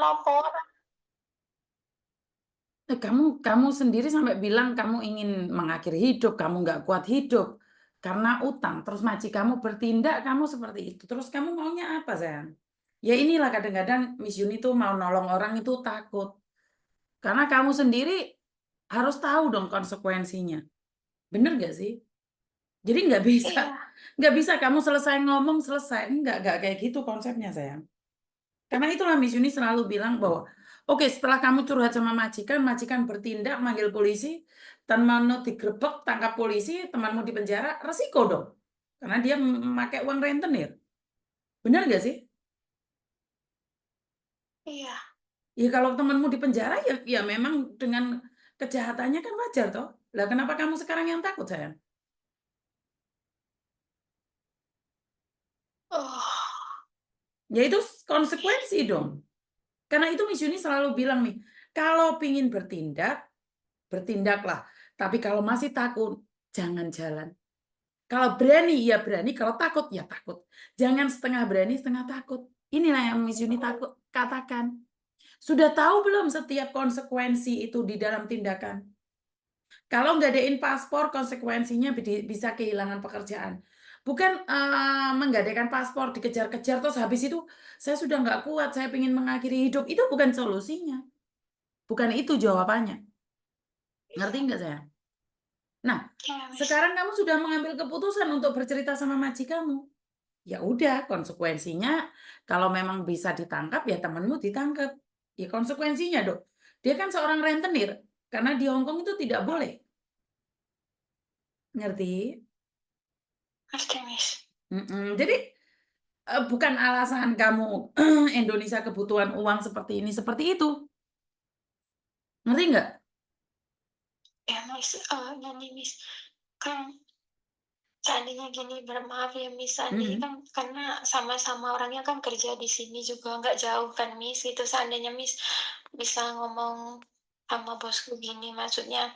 laporan. Kamu sendiri sampai bilang kamu ingin mengakhiri hidup, kamu nggak kuat hidup karena utang. Terus kamu bertindak, kamu seperti itu. Terus kamu maunya apa, sayang? Ya inilah kadang-kadang Miss Yuni tuh mau nolong orang itu takut. Karena kamu sendiri harus tahu dong konsekuensinya. Bener nggak sih? Jadi Iya, nggak bisa kamu selesai ngomong selesai. Nggak kayak gitu konsepnya, sayang. Karena itulah Miss Yuni selalu bilang bahwa, oke, setelah kamu curhat sama majikan, majikan bertindak, manggil polisi, temanmu digerebek, tangkap polisi, temanmu di penjara, resiko dong. Karena dia memakai uang rentenir. Benar nggak sih? iya. Ya kalau temanmu di penjara, ya memang dengan kejahatannya kan wajar toh. Lah kenapa kamu sekarang yang takut, sayang? Oh, Ya itu konsekuensi dong. Karena itu Miss Yuni selalu bilang nih, kalau pingin bertindak, bertindaklah. Tapi kalau masih takut, jangan jalan. Kalau berani, ya berani. Kalau takut, ya takut. Jangan setengah berani, setengah takut. Inilah yang Miss Yuni takut katakan. Sudah tahu belum setiap konsekuensi itu di dalam tindakan? Kalau ngadain paspor, konsekuensinya bisa kehilangan pekerjaan. Bukan menggadaikan paspor, dikejar-kejar, terus habis itu saya sudah nggak kuat, saya ingin mengakhiri hidup. Itu bukan solusinya. Bukan itu jawabannya. Ngerti nggak saya? Nah, iya, Miss. sekarang kamu sudah mengambil keputusan untuk bercerita sama kamu. Ya udah, konsekuensinya kalau memang bisa ditangkap ya temanmu ditangkap. Ya konsekuensinya, Dok. Dia kan seorang rentenir karena di Hong Kong itu tidak boleh. Ngerti? Ngerti, Miss. Jadi bukan alasan kamu Indonesia kebutuhan uang seperti ini seperti itu. Ngerti nggak? Ya, Miss, gini, Miss, kan seandainya gini, bermaaf ya, Miss, seandainya Mm-mm. kan karena sama-sama orangnya kan kerja di sini juga nggak jauh kan, Miss, gitu. Seandainya Miss bisa ngomong sama bosku gini, maksudnya,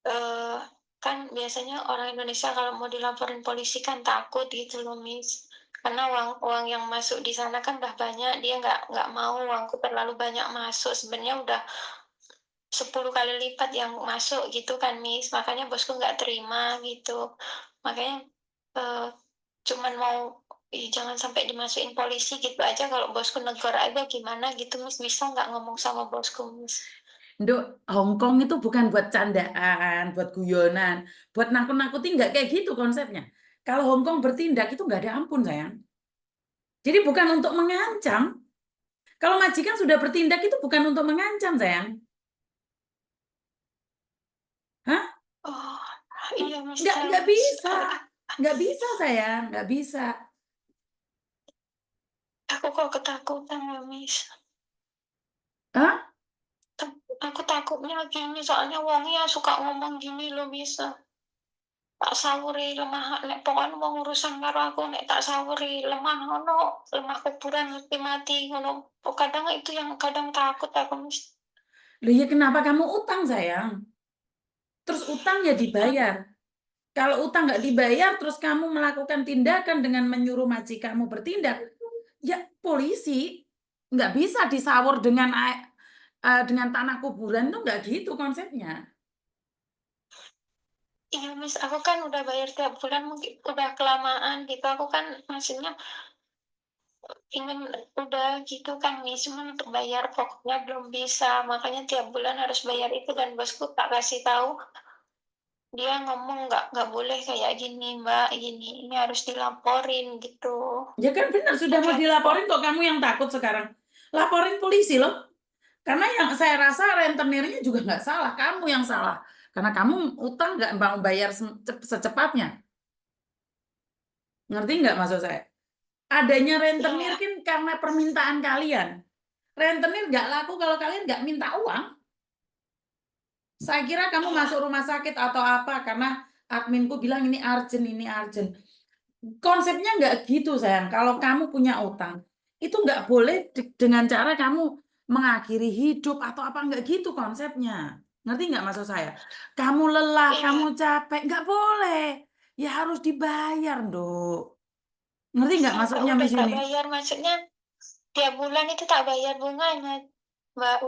eee, kan biasanya orang Indonesia kalau mau dilaporin polisi kan takut gitu loh, Miss. Karena uang uang yang masuk di sana kan udah banyak, dia nggak mau uangku terlalu banyak masuk, sebenarnya udah 10 kali lipat yang masuk gitu kan, Miss, makanya bosku nggak terima gitu. Makanya, eee, cuman mau, ih jangan sampai dimasukin polisi gitu aja, kalau bosku negor aja gimana gitu, Miss, bisa nggak ngomong sama bosku, Miss? Nduk, Hong Kong itu bukan buat candaan, buat guyonan, buat nakut-nakutin nggak kayak gitu konsepnya. Kalau Hong Kong bertindak itu nggak ada ampun, sayang. Jadi bukan untuk mengancam. Kalau majikan sudah bertindak itu bukan untuk mengancam, sayang. Hah? Oh, iya, Miss, Nggak Miss, bisa. Nggak bisa, sayang. Nggak bisa. aku kok ketakutan ya, Miss. Hah? Aku takutnya gini, soalnya wongnya suka ngomong gini loh, Miss, tak sawuri lemah nek pokoknya wong urusan karo aku nek tak sawuri lemah ngono, lemah kuburan mesti mati ngono. Oh, kadang itu yang kadang takut aku, Mas. Loh ya kenapa kamu utang, sayang? Terus utang ya dibayar. Kalau utang nggak dibayar, terus kamu melakukan tindakan dengan menyuruh kamu bertindak, ya polisi. Nggak bisa disawur dengan tanah kuburan tuh nggak gitu konsepnya. Iya, Mas, aku kan udah bayar tiap bulan mungkin udah kelamaan gitu. Aku kan maksudnya ingin udah gitu kan, Miss, cuman untuk bayar pokoknya belum bisa. Makanya tiap bulan harus bayar itu dan bosku tak kasih tahu, dia ngomong nggak boleh kayak gini, Mbak, gini, ini harus dilaporin gitu. Ya kan benar, sudah Tapi mau aku kok dilaporin kok kamu yang takut sekarang. Laporin polisi loh. Karena yang saya rasa rentenirnya juga nggak salah, kamu yang salah. Karena kamu utang nggak mau bayar secepatnya. Ngerti nggak maksud saya? Adanya rentenir iya, kan karena permintaan kalian. Rentenir nggak laku kalau kalian nggak minta uang. Saya kira kamu iya, masuk rumah sakit atau apa karena adminku bilang ini urgent, ini urgent. Konsepnya nggak gitu, sayang. Kalau kamu punya utang, itu nggak boleh dengan cara kamu mengakhiri hidup atau apa, nggak gitu konsepnya. Ngerti nggak maksud saya? Kamu lelah, kamu iya. capek, nggak boleh. Ya harus dibayar, Dok. Ngerti nggak Kalau maksudnya, udah Miss tak Yuni? bayar maksudnya tiap bulan itu tak bayar bunganya, Mbak,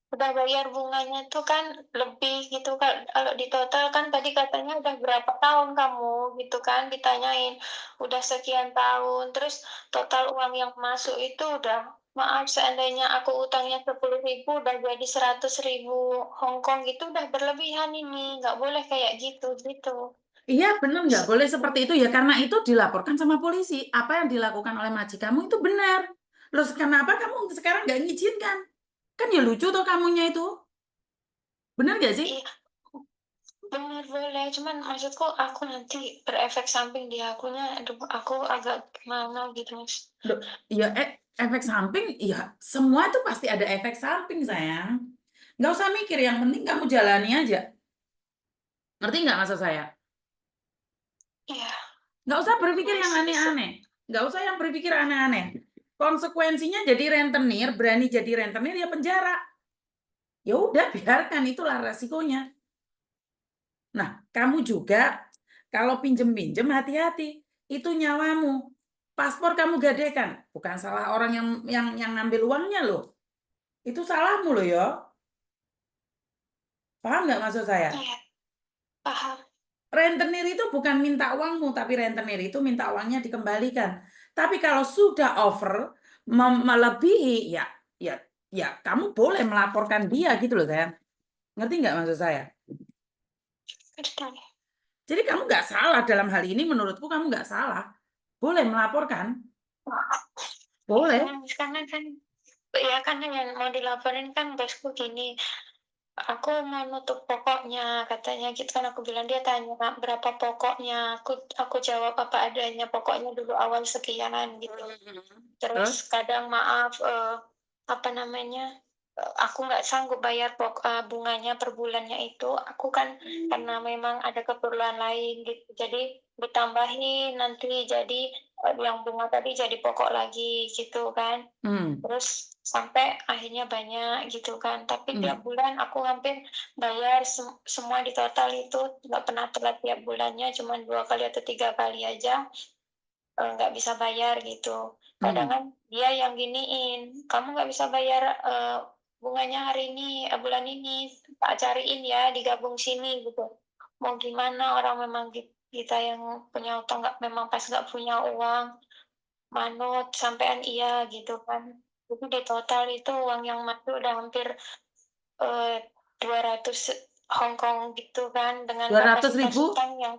udah bayar bunganya tuh kan lebih gitu kan, kalau di total kan tadi katanya udah berapa tahun kamu gitu kan ditanyain, udah sekian tahun, terus total uang yang masuk itu udah maaf seandainya aku utangnya 10.000 udah jadi 100.000 Hong Kong itu udah berlebihan ini, nggak boleh kayak gitu, gitu. Iya, benar nggak boleh seperti itu ya karena itu dilaporkan sama polisi. Apa yang dilakukan oleh majikanmu itu benar. Terus kenapa kamu sekarang nggak ngizinkan? Kan ya lucu tuh kamunya itu. Benar nggak sih? Iya, bener boleh, cuman maksudku aku nanti berefek samping di akunya, aduh aku agak gimana gitu, Mas. Loh, ya efek samping, ya semua itu pasti ada efek samping sayang. Nggak usah mikir, yang penting kamu jalani aja. Ngerti nggak maksud saya? Iya, Nggak usah berpikir yang Mas, bisa. aneh-aneh. Nggak usah yang berpikir aneh-aneh. Konsekuensinya jadi rentenir, berani jadi rentenir ya penjara. Ya udah biarkan, itulah resikonya. Nah, kamu juga kalau pinjem-pinjem hati-hati. Itu nyawamu. Paspor kamu gadekan, bukan salah orang yang ngambil uangnya loh. Itu salahmu loh ya. Paham nggak maksud saya? Iya, paham. Rentenir itu bukan minta uangmu, tapi rentenir itu minta uangnya dikembalikan. Tapi kalau sudah over, melebihi, ya, ya kamu boleh melaporkan dia gitu loh, sayang. Ngerti nggak maksud saya? Betul. Jadi kamu nggak salah dalam hal ini, menurutku kamu nggak salah. Boleh melaporkan, boleh. Iya, karena kan ya karena yang mau dilaporin kan bosku gini, aku mau nutup pokoknya katanya gitu kan aku bilang dia tanya berapa pokoknya aku jawab apa adanya pokoknya dulu awal sekian gitu. Terus? Terus kadang maaf, apa namanya, aku nggak sanggup bayar bunganya per bulannya itu, aku kan karena memang ada keperluan lain gitu, jadi ditambahin nanti jadi, yang bunga tadi jadi pokok lagi gitu kan. Hmm. Terus sampai akhirnya banyak gitu kan, tapi Hmm. tiap bulan aku hampir bayar semua di total itu, nggak pernah telat tiap bulannya, cuma 2 kali atau 3 kali aja. Nggak bisa bayar gitu. Kadang Hmm. kan dia yang giniin, "Kamu nggak bisa bayar, bunganya hari ini, bulan ini, tak cariin ya, digabung sini," gitu. Mau gimana orang memang kita yang punya utang nggak memang pas nggak punya uang, manut, sampean iya gitu kan. Jadi di total itu uang yang masuk udah hampir, eee, 200 Hong Kong gitu kan, dengan 200 kapasitas ribu? utang yang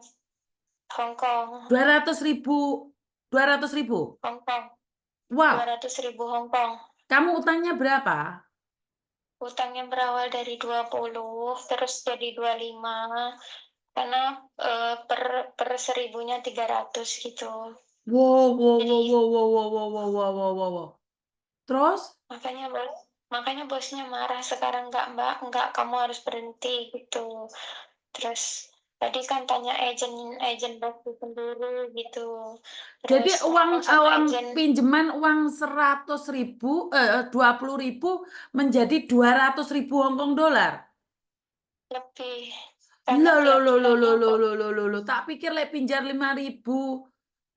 Hong Kong 200 ribu? 200 ribu? Hong Kong, dua Wow, ratus ribu Hong Kong. kamu utangnya berapa? Utangnya berawal dari 20 terus jadi 25 karena, per seribunya 300 gitu. Wow, wow, wow, Jadi wow, wow, wow, wow, wow, wow, wow, wow, wow. Terus? makanya makanya bosnya marah sekarang, "Enggak Mbak, enggak, kamu harus berhenti," gitu. Terus tadi kan tanya agen agen bosku sendiri gitu. Jadi Terus uang ngomong sama uang agen pinjaman uang 100 ribu, 20 ribu menjadi 200 ribu Hongkong dolar. lebih, karena Lo lo tiap lo lo lo bulannya lo kok lo lo lo lo. Tak pikir lek pinjar 5 ribu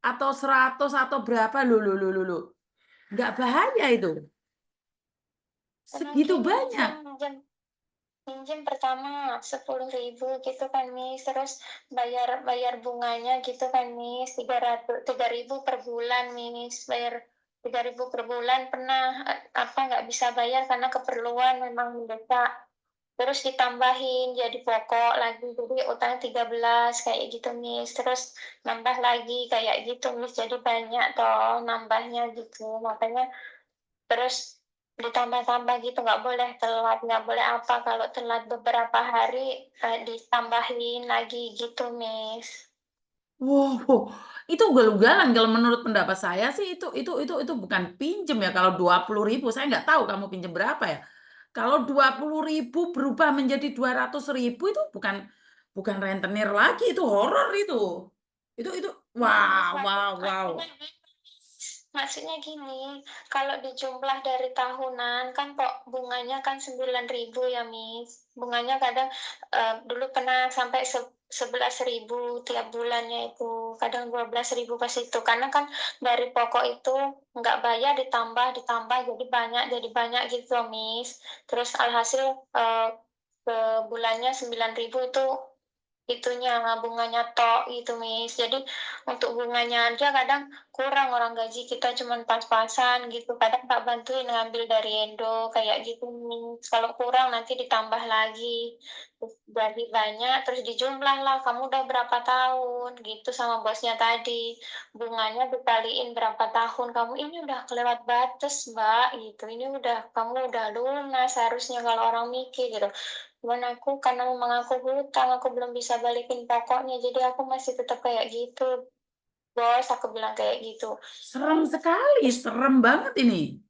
atau 100 atau berapa lo. Nggak bahaya itu. karena Segitu gini, dia banyak. minjem pertama 10.000 gitu kan, Miss, terus bayar bayar bunganya gitu kan, Miss, 3.000 per bulan, Miss, bayar 3.000 per bulan pernah, apa, nggak bisa bayar karena keperluan memang mendesak, terus ditambahin jadi pokok lagi, jadi utang 13 kayak gitu, Miss, terus nambah lagi kayak gitu, Miss, jadi banyak toh nambahnya gitu, makanya terus ditambah-tambah gitu, nggak boleh telat, nggak boleh apa, kalau telat beberapa hari, ditambahin lagi gitu, Miss. Wow, itu ugal-ugalan kalau menurut pendapat saya sih itu bukan pinjem ya. Kalau 20 ribu saya nggak tahu kamu pinjem berapa ya. Kalau 20 ribu berubah menjadi 200 ribu itu bukan rentenir lagi, itu horor itu. Itu Iya, Miss, wow wow wow. makanya Maksudnya gini, kalau dijumlah dari tahunan kan kok bunganya kan 9.000 ya, Miss. Bunganya kadang, dulu pernah sampai 11.000 tiap bulannya itu, kadang 12.000 pas itu. Karena kan dari pokok itu nggak bayar ditambah ditambah jadi banyak gitu loh, Miss. Terus alhasil, ke bulannya 9.000 itu itunya, bunganya tok gitu, Miss. Jadi untuk bunganya aja kadang kurang, orang gaji kita cuman pas-pasan gitu, kadang tak bantuin ngambil dari Indo kayak gitu, Miss. Kalau kurang nanti ditambah lagi, terus jadi banyak, terus dijumlah lah, "Kamu udah berapa tahun?" Gitu sama bosnya tadi. Bunganya dikaliin berapa tahun, "Kamu ini udah kelewat batas, Mbak," gitu, "ini udah kamu udah lunas harusnya kalau orang mikir," gitu. Cuman aku karena memang aku hutang, aku belum bisa balikin pokoknya, jadi aku masih tetap kayak gitu, "Bos," aku bilang kayak gitu. Serem sekali, serem banget ini.